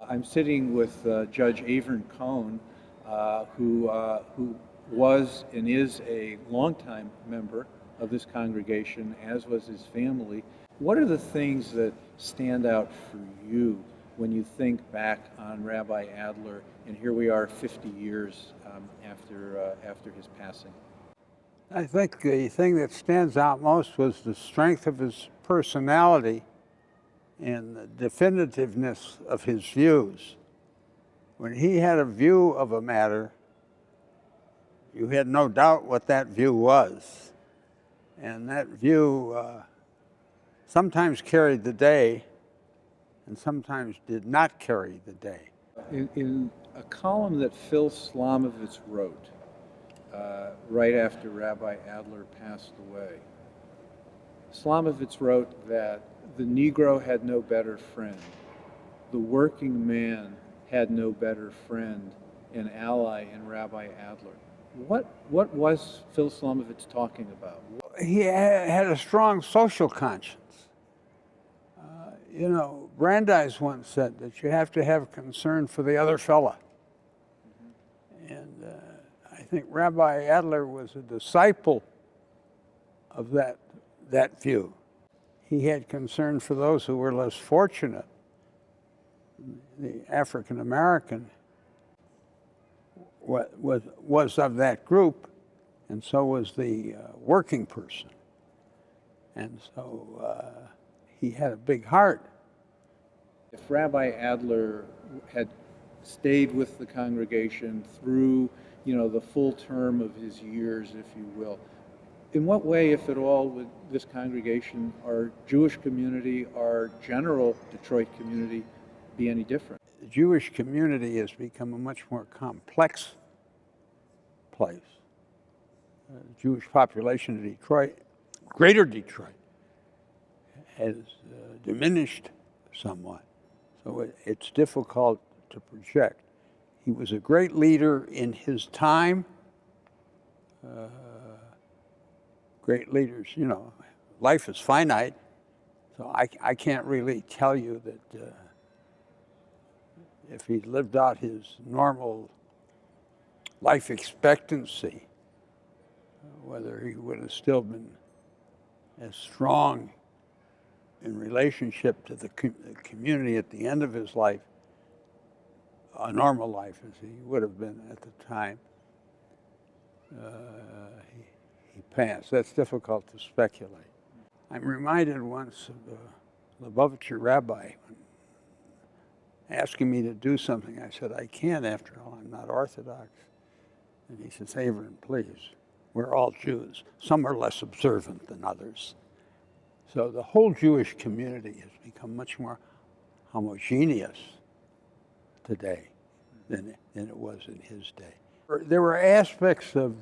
I'm sitting with Judge Avern Cohn, who was and is a longtime member of this congregation, as was his family. What are the things that stand out for you when you think back on Rabbi Adler, and here we are 50 years after his passing? I think the thing that stands out most was the strength of his personality and the definitiveness of his views. When he had a view of a matter, you had no doubt what that view was. And that view sometimes carried the day and sometimes did not carry the day. In a column that Phil Slomovitz wrote right after Rabbi Adler passed away, Slomovitz wrote that the Negro had no better friend. The working man had no better friend and ally in Rabbi Adler. What was Phil Slomovitz talking about? He had a strong social conscience. Brandeis once said that you have to have concern for the other fella. And I think Rabbi Adler was a disciple of that view. He had concern for those who were less fortunate. The African American was of that group, and so was the working person. And so he had a big heart. If Rabbi Adler had stayed with the congregation through, the full term of his years, if you will, in what way, if at all, would this congregation, our Jewish community, our general Detroit community, be any different? The Jewish community has become a much more complex place. The Jewish population of Detroit, greater Detroit, has diminished somewhat. So it's difficult to project. He was a great leader in his time. Great leaders, life is finite, so I can't really tell you that if he lived out his normal life expectancy, whether he would have still been as strong in relationship to the community at the end of his life, a normal life as he would have been at the time he passed. That's difficult to speculate. I'm reminded once of the Lubavitcher rabbi asking me to do something. I said, I can't, after all, I'm not Orthodox. And he says, Avern, please, we're all Jews. Some are less observant than others. So the whole Jewish community has become much more homogeneous today than it was in his day. There were aspects of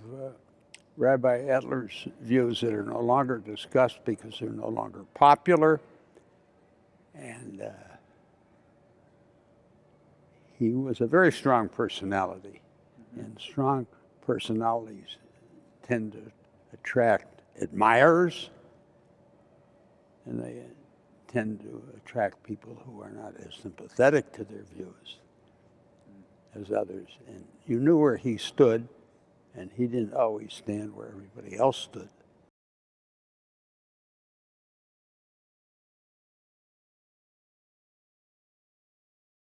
Rabbi Adler's views that are no longer discussed because they're no longer popular. And he was a very strong personality. And strong personalities tend to attract admirers, and they tend to attract people who are not as sympathetic to their views as others. And you knew where he stood, and he didn't always stand where everybody else stood.